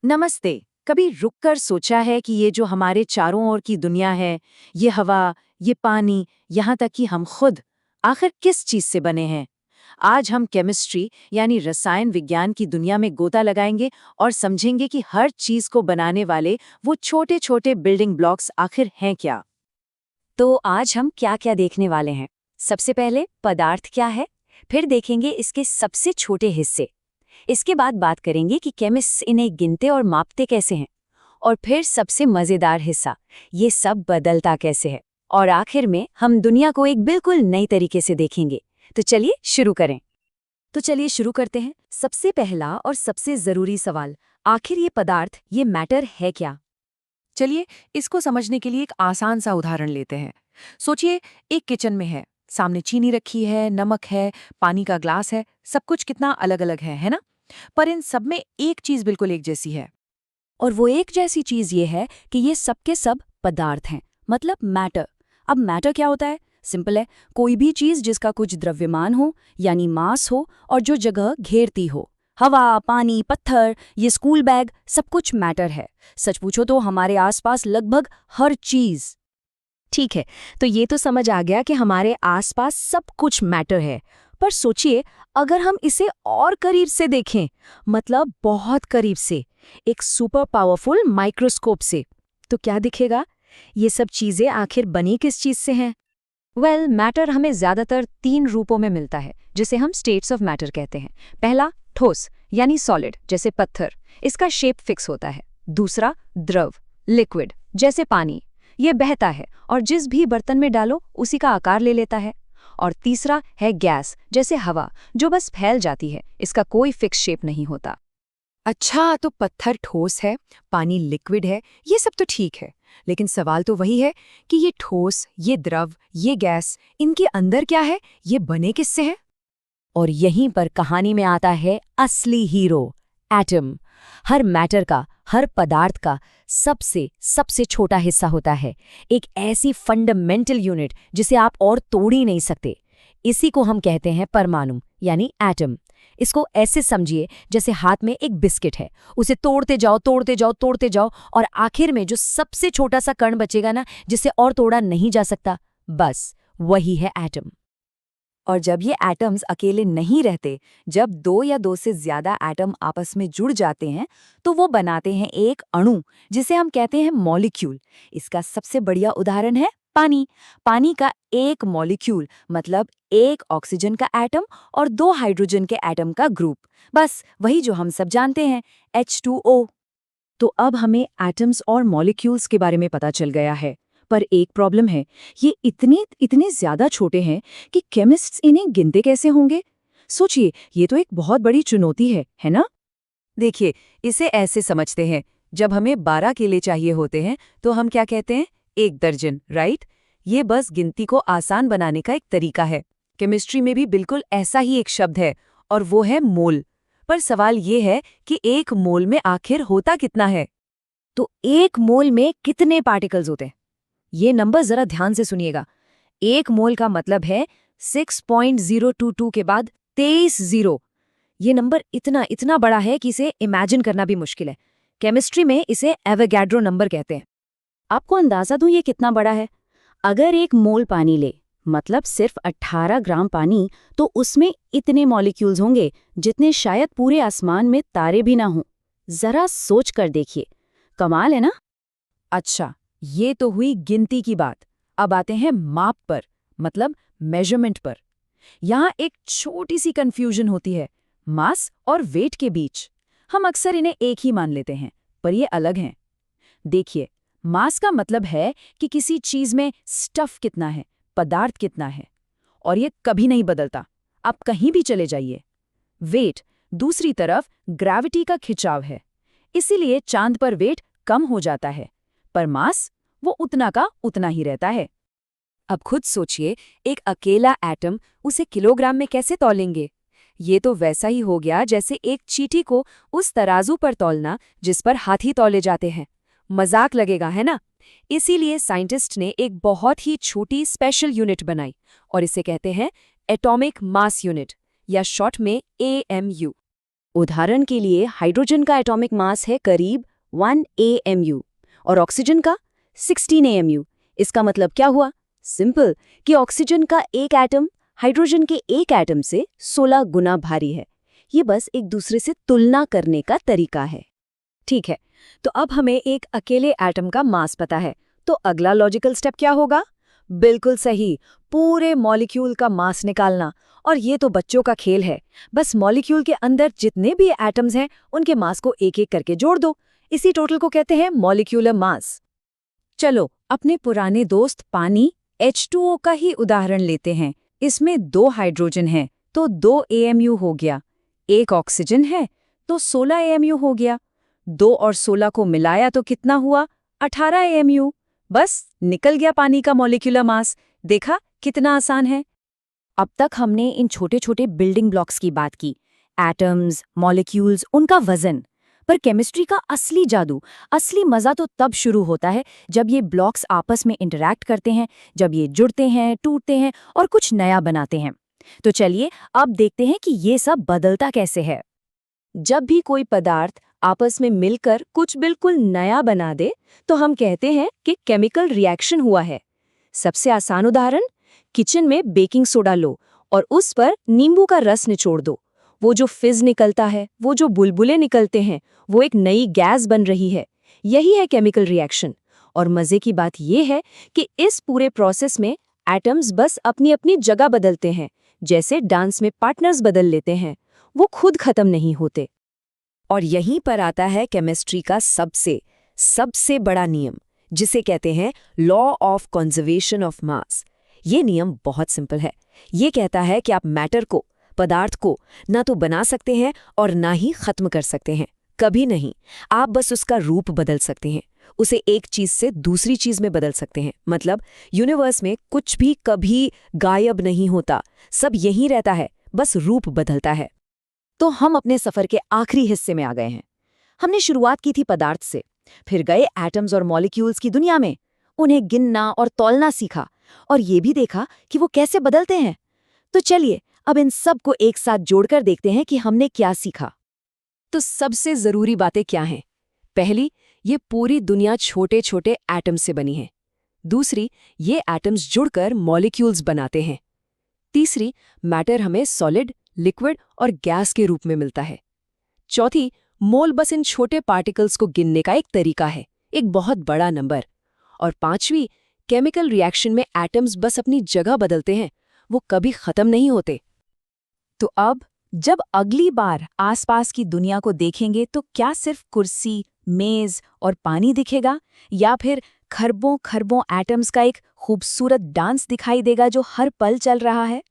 नमस्ते। कभी रुककर सोचा है कि ये जो हमारे चारों ओर की दुनिया है, ये हवा, ये पानी, यहाँ तक कि हम खुद, आखिर किस चीज से बने हैं? आज हम केमिस्ट्री यानी रसायन विज्ञान की दुनिया में गोता लगाएंगे और समझेंगे कि हर चीज को बनाने वाले वो छोटे-छोटे बिल्डिंग ब्लॉक्स आखिर हैं क्या? तो आज हम क्या क्या देखने वाले हैं। सबसे पहले पदार्थ क्या है, फिर देखेंगे इसके सबसे छोटे हिस्से। इसके बाद बात करेंगे कि केमिस्ट इन्हें गिनते और मापते कैसे हैं। और फिर सबसे मजेदार हिस्सा, ये सब बदलता कैसे है। और आखिर में हम दुनिया को एक बिल्कुल नई तरीके से देखेंगे। तो चलिए शुरू करें। शुरू करते हैं। सबसे पहला और सबसे जरूरी सवाल, आखिर ये पदार्थ, ये मैटर है क्या? चलिए, इसको समझने के लिए एक आसान सा उदाहरण लेते हैं। सोचिए, एक किचन में है, सामने चीनी रखी है, नमक है, पानी का ग्लास है, सब कुछ कितना अलग अलग है ना? पर इन सब में एक चीज बिल्कुल एक जैसी है। और वो एक जैसी चीज ये है कि ये सब के सब पदार्थ हैं, मतलब मैटर। अब मैटर क्या होता है? सिंपल है, कोई भी चीज जिसका कुछ द्रव्यमान हो, यानी मास हो, और जो जगह घेरती हो। हवा, पानी, पत्थर, ये स्कूल बैग, सब कुछ मैटर है। सच पूछो तो हमारे आसपास लगभग हर चीज। ठीक है, तो ये तो समझ आ गया कि हमारे आसपास सब कुछ मैटर है। पर सोचिए, अगर हम इसे और करीब से देखें, मतलब बहुत करीब से, एक सुपर पावरफुल माइक्रोस्कोप से, तो क्या दिखेगा? ये सब चीजें आखिर बनी किस चीज से हैं? मैटर हमें ज्यादातर 3 रूपों में मिलता है, जिसे हम स्टेट्स ऑफ मैटर कहते हैं। पहला, ठोस यानी सॉलिड, जैसे पत्थर, इसका शेप फिक्स होता है। दूसरा, द्रव, लिक्विड, जैसे पानी, ये बहता है और जिस भी बर्तन में डालो उसी का आकार ले लेता है। और तीसरा है गैस, जैसे हवा, जो बस फैल जाती है, इसका कोई फिक्स शेप नहीं होता। अच्छा, तो पत्थर ठोस है, पानी लिक्विड है, ये सब तो ठीक है। लेकिन सवाल तो वही है कि ये ठोस, ये द्रव, ये गैस, इनके अंदर क्या है? ये बने किससे हैं? और यहीं पर कहानी में आता है असली हीरो, एटम। हर मैटर का, हर पदार्थ का सबसे सबसे छोटा हिस्सा होता है, एक ऐसी फंडामेंटल यूनिट जिसे आप और तोड़ ही नहीं सकते। इसी को हम कहते हैं परमाणु, यानी एटम। इसको ऐसे समझिए जैसे हाथ में एक बिस्किट है, उसे तोड़ते जाओ तोड़ते जाओ तोड़ते जाओ, और आखिर में जो सबसे छोटा सा कण बचेगा ना, जिसे और तोड़ा नहीं जा सकता, बस वही है एटम। और जब ये एटम्स अकेले नहीं रहते, जब 2 या 2 से ज्यादा एटम आपस में जुड़ जाते हैं, तो वो बनाते हैं एक अणु, जिसे हम कहते हैं मॉलिक्यूल। इसका सबसे बढ़िया उदाहरण है पानी। पानी का एक मॉलिक्यूल मतलब एक ऑक्सीजन का एटम और 2 हाइड्रोजन के एटम का ग्रुप, बस वही जो हम सब जानते हैं, H2O। तो अब हमें एटम्स और मॉलिक्यूल्स के बारे में पता चल गया है। पर एक प्रॉब्लम है, ये इतने इतने ज्यादा छोटे हैं कि केमिस्ट्स इन्हें गिनते कैसे होंगे? सोचिए, ये तो एक बहुत बड़ी चुनौती है ना? देखिए, इसे ऐसे समझते हैं, जब हमें 12 केले चाहिए होते हैं तो हम क्या कहते हैं? 1 दर्जन, राइट? ये बस गिनती को आसान बनाने का एक तरीका है। केमिस्ट्री में भी बिल्कुल ऐसा ही एक शब्द है, और वो है मोल। पर सवाल ये है कि 1 मोल में आखिर होता कितना है? तो 1 मोल में कितने पार्टिकल्स होते हैं? ये नंबर जरा ध्यान से सुनिएगा। 1 मोल का मतलब है 6.022 के बाद 23 जीरो। ये नंबर इतना इतना बड़ा है कि इसे इमेजिन करना भी मुश्किल है। केमिस्ट्री में इसे एवोगैड्रो नंबर कहते हैं। आपको अंदाजा दूं ये कितना बड़ा है? अगर 1 मोल पानी ले, मतलब सिर्फ 18 ग्राम पानी, तो उसमें इतने मॉलिक्यूल्स होंगे जितने शायद पूरे आसमान में तारे भी ना हों। जरा सोच कर देखिए, कमाल है ना? अच्छा, ये तो हुई गिनती की बात। अब आते हैं माप पर, मतलब मेजरमेंट पर। यहाँ एक छोटी सी कंफ्यूजन होती है, मास और वेट के बीच। हम अक्सर इन्हें एक ही मान लेते हैं, पर ये अलग हैं। देखिए, मास का मतलब है कि किसी चीज में स्टफ कितना है, पदार्थ कितना है, और ये कभी नहीं बदलता, आप कहीं भी चले जाइए। वेट दूसरी तरफ ग्रेविटी का खिंचाव है, इसीलिए चांद पर वेट कम हो जाता है, पर मास वो उतना का उतना ही रहता है। अब खुद सोचिए, एक अकेला एटम, उसे किलोग्राम में कैसे तौलेंगे? ये तो वैसा ही हो गया जैसे एक चींटी को उस तराजू पर तौलना जिस पर हाथी तौले जाते हैं। मजाक लगेगा, है ना? इसीलिए साइंटिस्ट ने एक बहुत ही छोटी स्पेशल यूनिट बनाई, और इसे कहते हैं एटॉमिक मास यूनिट, या शॉर्ट में AMU। उदाहरण के लिए हाइड्रोजन का एटॉमिक मास है करीब 1 AMU और ऑक्सीजन का 16 AMU। इसका मतलब क्या हुआ? सिंपल कि ऑक्सीजन का एक एटम हाइड्रोजन के एक एटम से 16 गुना भारी है। ये बस एक दूसरे से तुलना करने का तरीका है। ठीक है, तो अब हमें एक अकेले एटम का मास पता है, तो अगला लॉजिकल स्टेप क्या होगा? बिल्कुल सही, पूरे मॉलिक्यूल का मास निकालना। और ये तो बच्चों का खेल है, बस मॉलिक्यूल के अंदर जितने भी एटम्स हैं उनके मास को एक एक करके जोड़ दो। इसी टोटल को कहते हैं मॉलिक्यूलर मास। चलो अपने पुराने दोस्त पानी H2O का ही उदाहरण लेते हैं। इसमें 2 हाइड्रोजन हैं तो 2 AMU हो गया, एक ऑक्सीजन है तो 16 AMU हो गया। 2 और 16 को मिलाया तो कितना हुआ? 18 AMU। बस निकल गया पानी का मॉलिक्यूलर मास। देखा कितना आसान है। अब तक हमने इन छोटे छोटे बिल्डिंग ब्लॉक्स की बात की, एटम्स, मॉलिक्यूल्स, उनका वजन। पर केमिस्ट्री का असली जादू, असली मजा तो तब शुरू होता है जब ये ब्लॉक्स आपस में इंटरैक्ट करते हैं, जब ये जुड़ते हैं, टूटते हैं और कुछ नया बनाते हैं। तो चलिए अब देखते हैं कि ये सब बदलता कैसे है। जब भी कोई पदार्थ आपस में मिलकर कुछ बिल्कुल नया बना दे तो हम कहते हैं कि केमिकल रिएक्शन हुआ है। सबसे आसान उदाहरण, किचन में बेकिंग सोडा लो और उस पर नींबू का रस निचोड़ दो। वो जो फिज निकलता है, वो जो बुलबुले निकलते हैं, वो एक नई गैस बन रही है। यही है केमिकल रिएक्शन। और मजे की बात यह है कि इस पूरे प्रोसेस में एटम्स बस अपनी अपनी जगह बदलते हैं, जैसे डांस में पार्टनर्स बदल लेते हैं। वो खुद खत्म नहीं होते। और यहीं पर आता है केमिस्ट्री का सबसे बड़ा नियम, जिसे कहते हैं law of conservation of mass. ये नियम बहुत सिंपल है। ये कहता है कि आप मैटर को, पदार्थ को ना तो बना सकते हैं और ना ही खत्म कर सकते हैं, कभी नहीं। आप बस उसका रूप बदल सकते हैं, उसे एक चीज से दूसरी चीज में बदल सकते हैं। मतलब यूनिवर्स में कुछ भी कभी गायब नहीं होता, सब यहीं रहता है, बस रूप बदलता है। तो हम अपने सफर के आखिरी हिस्से में आ गए हैं। हमने शुरुआत की थी पदार्थ से, फिर गए एटम्स और मॉलिक्यूल्स की दुनिया में, उन्हें गिनना और तौलना सीखा और ये भी देखा कि वो कैसे बदलते हैं। तो चलिए अब इन सब को एक साथ जोड़कर देखते हैं कि हमने क्या सीखा। तो सबसे जरूरी बातें क्या हैं? पहली, ये पूरी दुनिया छोटे छोटे एटम से बनी है। दूसरी, ये एटम्स जुड़कर मॉलिक्यूल्स बनाते हैं। तीसरी, मैटर हमें सॉलिड, लिक्विड और गैस के रूप में मिलता है। चौथी, मोल बस इन छोटे पार्टिकल्स को गिनने का एक तरीका है, एक बहुत बड़ा नंबर। और पांचवी, केमिकल रिएक्शन में एटम्स बस अपनी जगह बदलते हैं, वो कभी खत्म नहीं होते। तो अब जब अगली बार आसपास की दुनिया को देखेंगे तो क्या सिर्फ कुर्सी, मेज और पानी दिखेगा, या फिर खरबों खरबों एटम्स का एक खूबसूरत डांस दिखाई देगा जो हर पल चल रहा है?